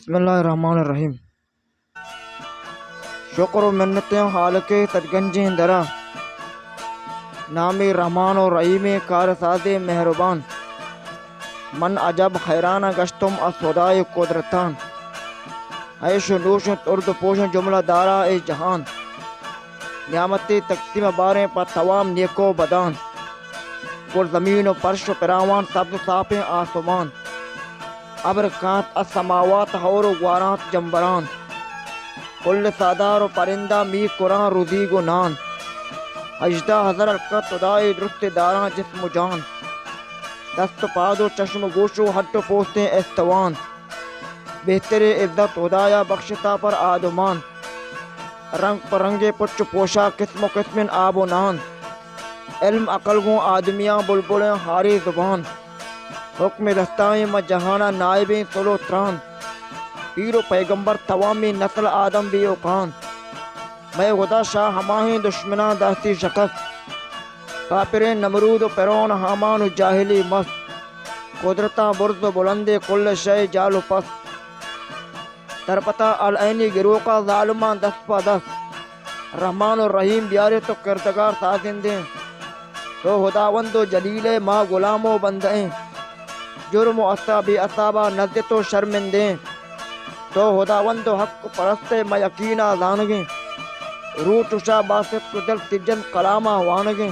بسم اللہ الرحمن الرحیم۔ شکر و منتیں خالق تدگنجیں درا، نام رحمان و رحیم کارساز مہربان، من عجب حیران گشتم از خدائے قدرتان، عیش و نوش ترد پوش جملہ دارا اے جہان، نعمتی تقسیم باریں پر تمام نیک و بدان، پر زمین و فرش و پراوان سبز صاف آسمان، ابر کانت السماوات حور و غارات جمبران، کل سادار و پرندہ می قرآن روزی گو نان، اجدہ حضر القت خدائے درست داراں جسم و جان، دست و پاد و چشم و گوش و ہڈ و پوستیں استوان، بہتر عزت خدایا بخشتا پر آدمان، رنگ پرنگے پچ پوشا قسم و قسم آب و نان، علم عقل گوں آدمیاں بلبلیں ہاری زبان، حکم دستائیں میں جہانہ نائبیں سلو تران، پیر و پیغمبر توامی نسل آدم بھی اوقان، میں خدا شاہ ہماہیں دشمناں دہتی شکست، کافریں نمرود و فرعون حامان و جاہلی مست، قدرتاں برز و بلندے کل شے جال و پس، ترپتا العینی گروہ کا ظالماں دست پا دست، رحمان و رحیم بیارے تو کردگار سازندیں، تو خداوند و جلیل ماں غلام و بندیں، جرم و اصابی اصابہ نزد تو شرمندیں، تو خداوند و حق پرست میں یقینہ زانگیں، روح چشا باسط کو دل تجن کلامہ وانگیں،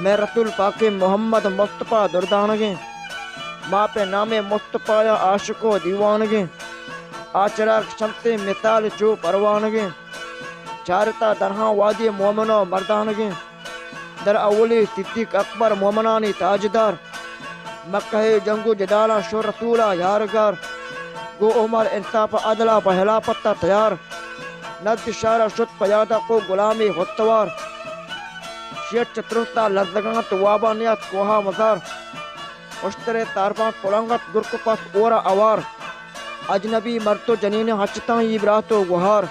میں رسول پاک محمد مصطفیٰ دردانگیں، ماں پہ نام مصطفیٰ عاشق و دیوانگیں، آچراغ شمس مثال چو پروانگیں، چارتا درہاں وادی مومن و مردانگیں، در اولی صدیق اکبر مومنانی تاجدار، مکہ جنگو جدالہ شو رسولہ یارگار، گو عمر انصاف عدلہ پہلا پتہ تیار، نزد شارہ شد پیادہ کو غلامی خودسوار، شیٹ چترستا لرزگاں توابہ نیت کوہا مزار، اشترے تارپاں پلنگت گرک پس اورا اوار، اجنبی مرتو جنین ہچتاں یہ براتو گہار،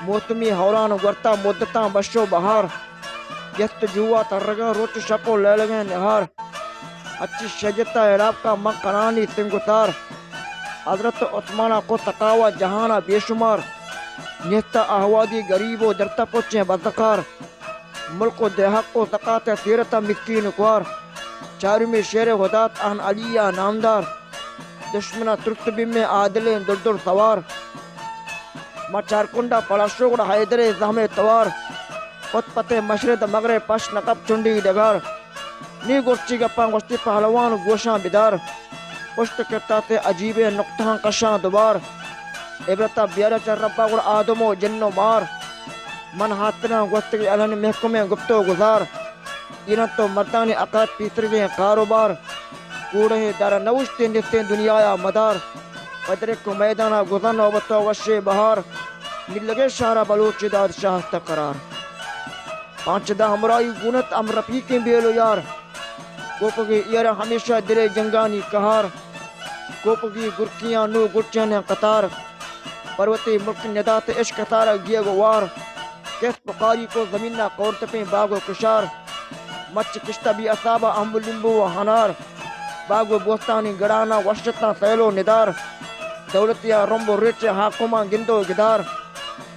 موسمی ہوران گرتا مدتاں بشو بہار، یست جوا ترگاں روچ شپو لے لگیں نہار، اچھی شجتا عراب کا مقرانی سنگتار، حضرت عثمانہ کو تقاوہ جہانہ بے شمار، نیستہ احوادی غریب و درتا پوچھیں بزکار، ملک و دیحق و زکاة سیرتا مسکین کوار، چارمی شیر خدات اہن علیہ نامدار، دشمنہ ترست بیم میں عادلیں دردر سوار، مچارکنڈا پلاشوگڑ حیدر زہم توار، خود پتے مشرد مغرب پش نقب چنڈی ڈگار، نی گوشتی گپاں گوشتی پہلوان گوشاں بیدار، پشت کرتا تے عجیب نقطہاں کشاں دوبار، عبرتہ بیارہ چر ربا گڑ آدم و جن و مار، من ہاتنا گوشتی علن محکم گفتو گزار، اینہ تو مردانی عقائد پیسرگیں کاروبار، کوڑے دارہ نوشتے نستے دنیا مدار، قدرک میدانہ گزن و بطو وشے بہار، مل لگے شارہ بلوچ داد شاہ تقرار، پانچ دا ہمرائی گونت ام رفیقیں بیلو یار، کوپگی ایرہ ہمیشہ دلے جنگانی کہار، کوپگی گرکیاں نو گرچین قطار، پروتی ملک ندات عشق تارہ گیا گوار، کیس پخاری کو زمینہ قورتپیں باغ و کشار، مچ کشتہ بھی اصابہ امب لمبو و ہنار، باغ و بوستانی گڑانا وشتنا سیلو ندار، دولتیاں رمبو رچ حاکماں گندو گدار،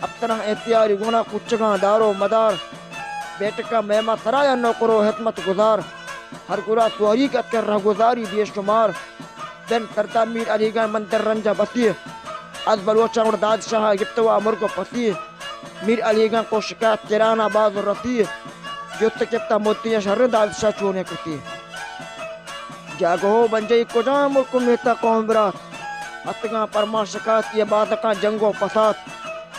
ابتنا احتیاری گونا کچگاں دارو مدار، بیٹکا میمہ سرایا نوکرو حکمت گزار، ہر گرا سوریقت کر رہ گزاری بے شمار، دن سردار میر علی گاں مندر رنجہ بسی، از بلوچاں اور داد شاہ گپتوا مرگ پسی، میر علی گاں کو شکایت کرانا باز رسی، جت کپتا موتی شہر داد شاہ چونے کتی، جاگو بنجئی کجاں ملک میتا قوم برات، اتگاں پرما شکایت یہ بادکاں جنگ و فساد،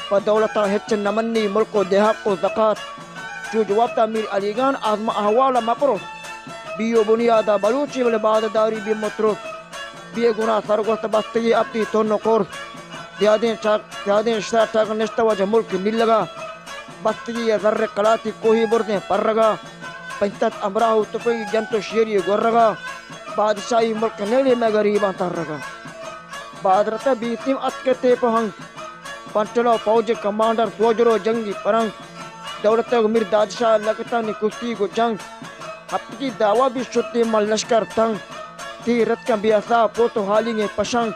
پر دولتاں ہچ نمنی ملک و دیحق و زکات، جو جوابتا میر علی گان آزم احوالا مپرو، بیو بنیادہ بلوچی ولی بادداری بی مطرف، بی گناہ سرگوست بستگی اپنی تونو کورس، دیادیں شاہ ٹاک نشتہ وجہ ملک نیل لگا، بستگی ذر کلاتی کوہی بردیں پر رگا، پنچتت امراہو تپی جنتو شیری گر رگا، بادشاہی ملک نیلی میں غریباں تر رگا، بادرتہ بیسیم اتکے تیپ ہنگ، پنچلو فوج کمانڈر سوجرو جنگی پرنگ، دولت میر دادشاہ لگتا نی کشتی کو جنگ، ہفتگی دعویٰ بھی شتی من لشکر تنگ، تی رت کا بیاسا پوتو حالی پشنگ،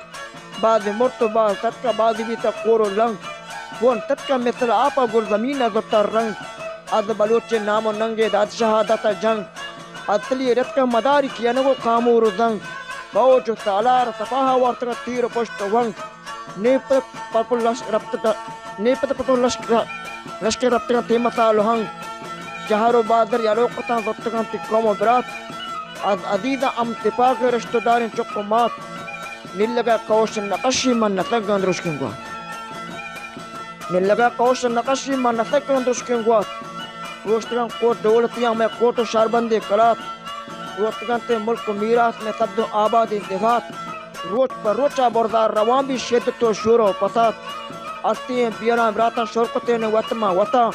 بعد مرت بعد تتکا بعد بیتا کورو لنگ کون تتکا مثل آپا گر زمین زتا رنگ از بلوچ نام و ننگے داد شہادت جنگ اتلی رتکا مداری کینگو کامور زنگ بوچ سالار صفاہ وارتکا تیر پشت ونگ نیپت پپل لشکر ربتکا تیمتا لہنگ جہر و بادر یلوقتا زبتکا تکوم و برات از عزیزہ امتپاک رشتہ داریں چکو مات نلگا کوش نقشی من نتگان درشکن گوات نلگا کوش نقشی من نتگان درشکن گوات روشتگان کوٹ دولتیاں میں کوٹ و شاربندی کلات روشتگان تے ملک میراث میں سبد و آبادی دیغات روچ پر روچا بردار روان بھی شدت و شور و پسات آستیں بیانا براتا شرکتیں وطمہ وطا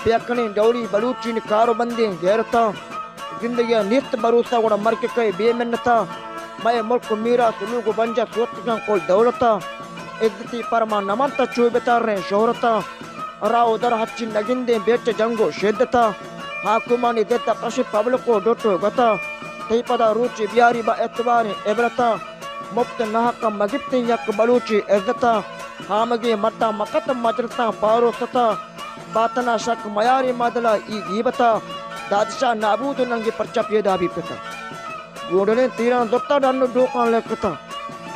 پیکنی ڈولی بلوچی کارو بندی غیرتا زندگی نیت بروسا گوڑا مرک کئی بے منتا میں ملک میرا سلوک بنجا سوتگان کول دولتا عزتی پرما نمانتا چوبتا رہے شہرتا راو در حچی نگندے بیچ جنگو شدتا حاکمانی دیتا قشی پبلکو ڈوٹو گتا تی پدا روچی بیاری با اعتبار عبرتا مفت نحق مگبتی یک بلوچی عزتا حامگی متا مقت مجرتا پارو ستا باتنا شک میاری مدلا ای غیبتا دادشاہ نابود ننگی پرچا پیدا بھی پتا گوڑنے تیران دوتا ڈانو ڈوکان لکتا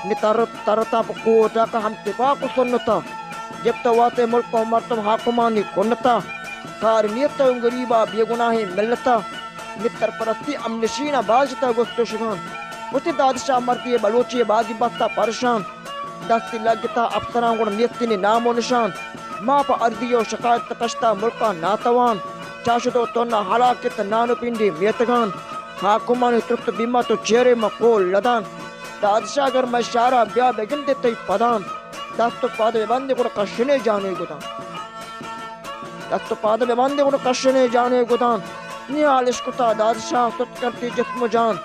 نی ترتا پکو جاکا ہم تفاق سنتا جب تواتے ملک و مرتب حاکمانی کنتا کار نیتا غریبا بے گناہی ملتا نتر پرستی امنشین باجتا گستو شگان اسی دادشاہ مرتی بلوچی بازی بستا پرشان دستی لگتا افسران گوڑ نیتینی نام و نشان ماں پا ارضی و شکایت تکشتا ملکا ناتوان چاشدو تونا حلاکت نانو پنڈی میتگان حاکمانی ترکت بیمہ تو چہرے مقول لدان دادشاہ اگر میں شارع بیا بگن دیتے پدان دست پادے بندے کو کشنے جانے گدان دست پادے بندے کو کشنے جانے گدان نیال عشقتا دادشاہ ست کرتی جسم جان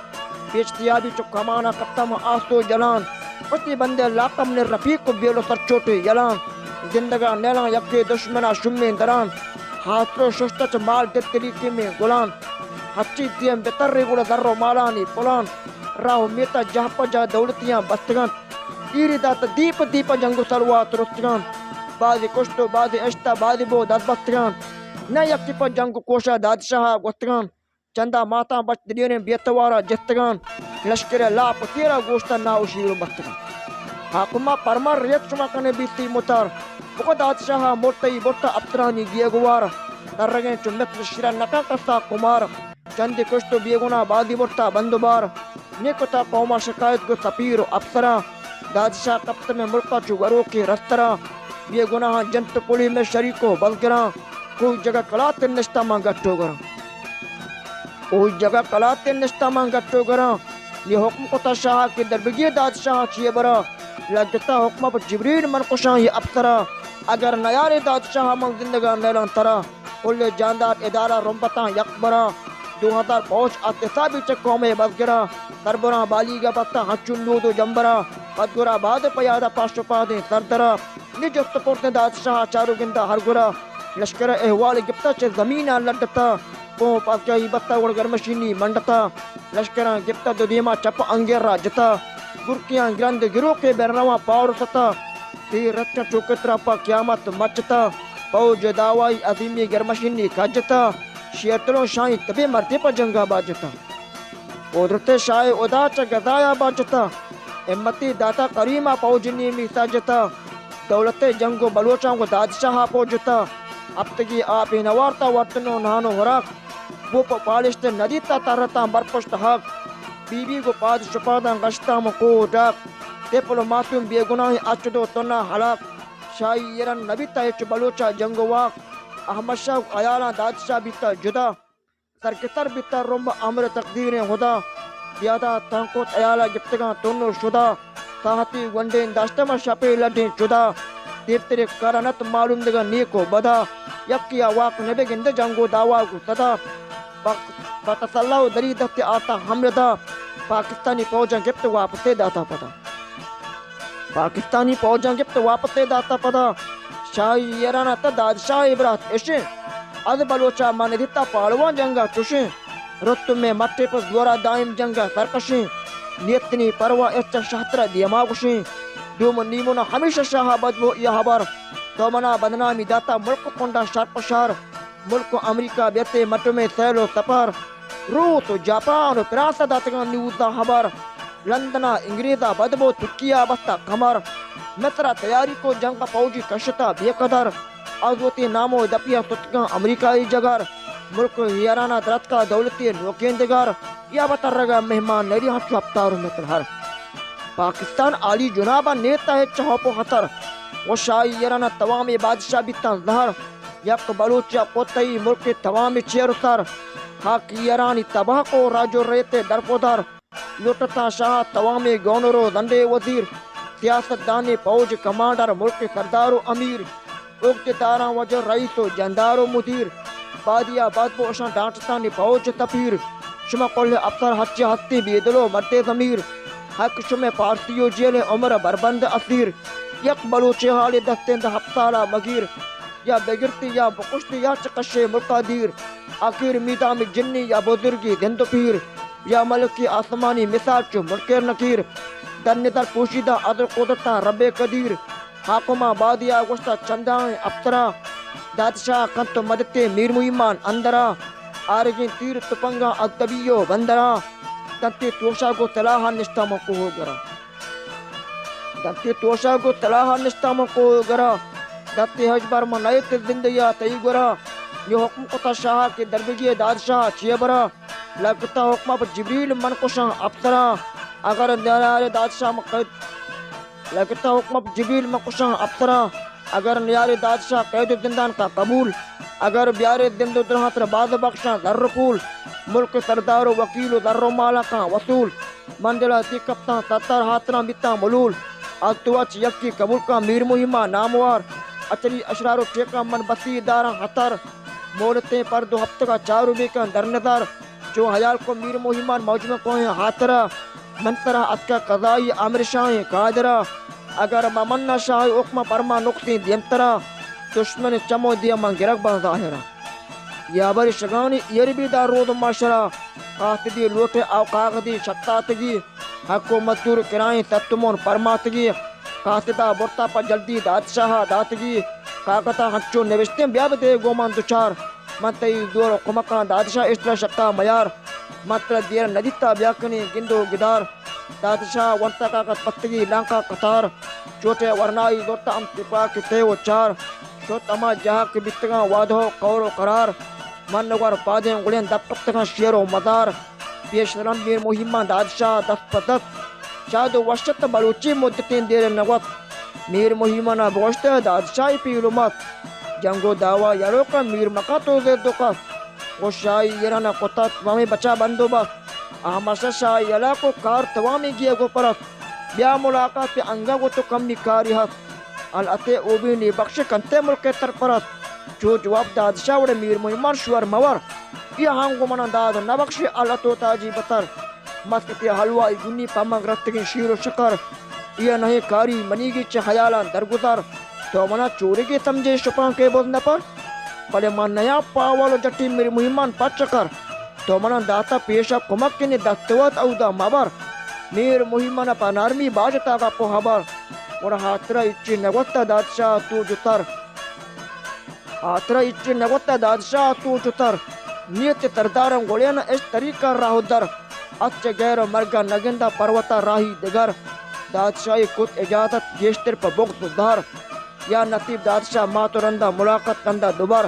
پیچتیابی چو کمانا کتم آسو جلان پتی بندے لاقم نے رفیق کو بیلو سر چوٹے یلان زندگاں نیلان یکی دشمنہ شمی دران حاصلو ششتچ مال دت طریقے میں گلان ہچی دیم بتر گوڑا در و مالانی پلان راہو میتا جہ پجا دولتیاں بستگان تیری دات دیپ دیپ جنگو سلوات رستگان بازی کشتو بازی اشتا بازی بو داد بستگان نہ یکی پر جنگو کوشا دادشاہ گستگان چندہ ماتا بچ دلیریں بیتوارا جستگان لشکر لاپ تیرا گوشتا ناو شیرو بستگان حاکمہ پرمار ریت شما کنے بیتی متار بکو دادشاہ مرتی برتا ابترانی گیا گوارا در رگیں چو مثل شیرہ نکا کسا کمار چندی کشتو بیگونا بازی برتا بندوبار نیکتا قوما شکایت گو سپیر و افسرا دادشاہ کپت میں ملکا چو ورو کی رسترا بیگونا جنت پولی میں شریکو بلگران کوئی جگہ کلاتے نشتا ماں گٹو گران کوئی جگہ کلاتے نشتا ماں گٹو گران یہ حکم کتا شاہ کی دربگی دادشاہ چیئے برا لگتا حکمہ پر جبریل منقشاں یہ افسرا اگر نیارے دادشاہ من زندگان نیلان ترا کل جاندار ادارہ رمبتاں یکبرا 2000 پوچ اتصابی چکوں میں بزگرا دربرا بالی گا بستا ہچنو دو جمبرا بدگرا باد پیادہ پاشو پادیں سردرا نجست پورتیں دادشاہ چارو گندہ ہر گرا لشکر احوال گپتا چھ زمینہ لڈتا پوں پاس کیا بستا گڑ گرمشینی منڈتا لشکران گپتا دو دیما چپ انگیر را جتا گرکیاں گرند گرو کے بیرنواں پاور ستا تیر رتکا چوکترا پا قیامت مچتا فوج داوائی عظیمی گرمشینی کھجتا شیطلوں شاہی تبی مرتے پا جنگا باجتا قدرت شاہ ادا چا گزایا باجتا امتی داتا کریمہ پوجنی می ساجتا دولت جنگو بلوچاں کو دادشاہ پوجتا اب تکی آپ نوارتا ورتنو نانو ہراک وہ پا پالشت ندیتا ترتا برپشت حق بی بی کو پاد شپادا غشتا مقو ڈاک تیپلو معصوم بے گناہی اچدو تنا حلاق شاہی یرن نبیتا اچ بلوچا جنگو واق احمد شاہ عیالاں دادشاہ بیتا جدا سرکتر بیتا رمب امر تقدیر خدا دیادا تانکوت عیالہ گفتگاں تنو شدا تاہتی ونڈین داشتما شپے لڈیں جدا دیر تیرے کارانت معلوم دگا نیکو بدا یکیا واق نبی گند جنگو داوا کو صدا بتسلو دری دفت آتا حملدا پاکستانی فوجاں گفت واپسے داتا پتا پاکستانی فوجاں گفت واپسے داتا پتا شاہی یرانا تا دادشاہ عبرات اشیں از بلوچا مانے دیتا پاڑوان جنگا چوشیں رت میں مٹے پر زورا دائم جنگا سرکشیں نیتنی پروا اچھا شہترہ دیما گشیں دوم نیمونا ہمیشہ شاہ بدبو یہ حبر تو منا بدنامی داتا ملک کنڈا شار پشار ملک امریکہ بیتے مٹ میں سیل و سفر روس و جاپان و فرانس داتگان نیوزا حبر لندنا انگریزا بدبو ترکیہ بستا کمر مصر تیاری کو جنگ فوجی کشتا بے قدر آزوتی نامو دپیا ستگان امریکائی جگر ملک ہیرانہ درت کا دولتی نوکیندگر یا بترگا مہمان نری ہاتھو ابتارو میں تلہر پاکستان عالی جنابہ نیتا ہے چہوپو حتر وہ شاہی یرانہ تمام بادشاہ بیتان زہر یک بلوچیا قوتئی ملک تمام چیر سر خاک یرانی تباہ کو راجو ریتے در پودر لوٹتا شاہ تمام گونرو زندے وزیر سیاست دانی فوج کمانڈر ملک سردار و امیر اقتداراں وجہ رئیس و جندار و مدیر بادیا بادبو اشان ڈانٹتانی فوج تپیر شما قل افسر ہچے ہستی بیدلو مرد ضمیر حق شما پارسیو جیل عمر بربند اسیر یک بلوچے حال دستند ہفتالہ مگیر یا بگرتی یا بکشتی یا چکشے ملکہ دیر آخر میدام جنی یا بزرگی زند پیر یا ملکی آسمانی مثال چو منکر نکیر در نظر پوشیدہ عدل قدرتا رب قدیر حاکمہ بادیا گشتہ چندائیں افسرا دادشاہ کنت مدتے میر مہمان اندرا آرگین تیر تپنگا ادبیو بندرا دنتی توشا کو تلاہا نشتا مکو ہو گرا دنتی توشا کو تلاہا نشتا مکو ہو گرا دنتی حجبر منائت زندگیا تی گرا یہ حکم قطع شاہ کے دربگی دادشاہ چیئے برا لگتا حکمہ پر جبریل منکشاں افسرا اگر نیار دادشاہ مقید لگتا حکمہ پر جبریل منکشاں افسرا اگر نیار دادشاہ قید زندان کا قبول اگر بیار دند و درہتر باز بخشاں در رکول ملک سردار و وکیل و در و مالا کا وصول منزلہ تی کپتاں تتر ہاتراں بیتاں ملول آج تو اچ یکی قبول کا میر مہمہ ناموار اچری اشرار و ٹیکا من بسی داراں حتر مولتے پر دو ہفتہ کا چار روبے کا در نظر جو حیال کو میر مہمان موج میں کوئیں حاترہ منصرہ اتکا قضائی عامر شاہیں قادرہ اگر ممنہ شاہ اقمہ پرما نقطیں دیمترہ دشمن چمو دیا من گرک با ظاہرہ یا بری شگانی یربی دار رود معاشرہ قاصدی لوٹے اوقاقدی شتاتگی حق و مزدور کرائیں ستمون پرماتگی قاصدہ برتا پر جلدی دادشاہ داتگی کاکتا ہنچو نوشتیں بیاب دے گومان دچار منتئی دور و قمقان دادشاہ اشتر شکا میار منتر دیر ندیتا بیاکنی گندو گدار دادشاہ ونتا کاکت پتگی لانکا قطار چوٹے ورنائی دورتا ام تپا کتے و چار شوت اما جہاں کی بتگاں وادھو قور و قرار من نگوار پادیں گلین دب پتگاں شیر و مدار پیش رن میر مہمان دادشاہ دست پتک شاد و وشت بلوچی مدتین دیر نگوت میر مہمان بوشت دادشاہی پیلومت جنگو دعوی یارو کا میر مکا تو زیدو کا خوشائی یرانا قطعت وامی بچا بندو بس احمد شاہ یلا کو کار توامی گیا گو پرت بیا ملاقات پہ انگا گو تو کمی کاری حد الاتِ اوبینی بخش کنتے ملک تر پرت جو جواب دادشاہ وڑے میر مہمان شور مور یہ ہانگو منہ داد نبخش الاتو تاجی بطر مسکتی حلوائی گنی پامنگ رتگی شیر و شکر یہ نہیں کاری منیگی چھ خیالان درگزر تو منا چوری کی سمجھے شپان کے بوز نہ پر پلے من نیا پاولو جٹی میری مہمان پچ کر تو منا داتا پیشا کمک کنی دستوات او دا مبر میر مہمان پا نارمی باجتا کا پو حبر اور ہاترہ اچھی نگوتا دادشاہ تو جتر ہاترہ اچھی نگوتا دادشاہ تو جتر نیت تردارم گولینا اس طریقہ راہو در اچھ غیر مرگا نگندہ پروتا راہی دگر دادشاہی کت اجازت گیشتر پا بغض دار یا نصیب دادشاہ ماتو رندہ ملاقات کندہ دوبار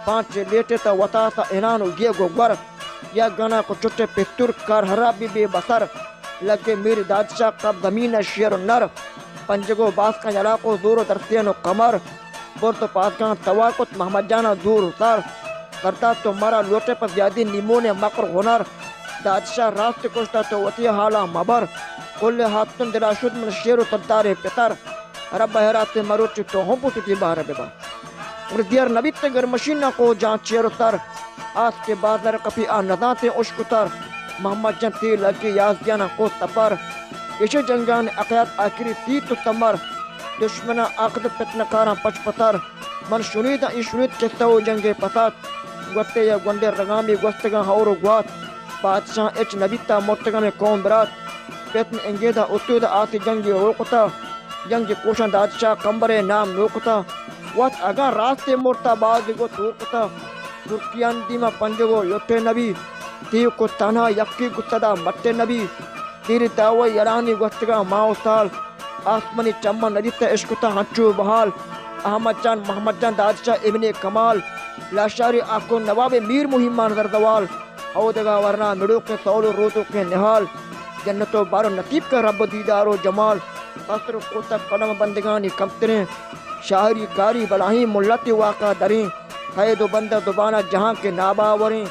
پانچ لیٹے تا وطا تا انانو گئے گوگر یا گنا کو چٹے پستور کار حرابی بے بسر لگے میری دادشاہ قب زمین شیر و نر پنجگو باس کا علاقو دور و درسین و قمر بورتو پاسگان تواقت محمد جانا دور سر کرتا تو مرا لوٹے پر زیادی نیمون مکر ہنر دادشاہ راست کشتا تو وطی حالا مبر کل ہاتن دلا شد من شیر و تدار پتر رب حیرات مروچ تو ہم پوچھتی باہر بے بار اور دیر نبی تگر مشینہ کو جان چیر و تر آس کے بازار کپی آنظاتے عشق تر محمد جن تی لگی یازدیانا کو تپر ایشو جنگان اقیات آخری تی تو تمر دشمنہ آقد پتنکاراں پچ پتر من شنید ای شنید کستو جنگ پتات گوتے یا گونڈے رگامی گوستگاں ہورو گوات بادشاہ اچ نبیتا مرتگاں میں قوم برات پیتن انگیدہ اتود آتی جنگی روکتا جنگ کوشاں بادشاہ کمبر نام نوکتا وقت اگاں راستے مرتا باز کو تورکتا ترکیان دیما پنجگو یوٹے نبی تیو کو تنہا یکی گتدا مٹے نبی تیری دعوی یرانی گستگا ماؤ سال آسمانی چمن ندیت عشقتا ہنچو بحال احمد جان محمد جان بادشاہ ابن کمال لاشاری آکو نواب میر مہمان زردوال اودگا ورنا مڑو کے سولو روزو کے نحال جنتو بارو نصیب کا رب دیدارو جمال قصر کوتا قدم بندگانی کمتریں شاعری کاری بلاہی ملت واقع دریں قید و بندہ دوبانہ جہاں کے ناباوریں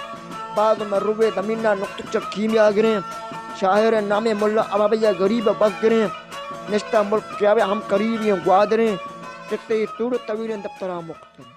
بعض میں روے دمینہ نقط چک کیمیا گریں شاعر نام ملا ابابیہ غریب بس گریں نشتہ ملک کیاوے ہم قریبی گوادریں کتے توڑ طویل دفترہ مختلف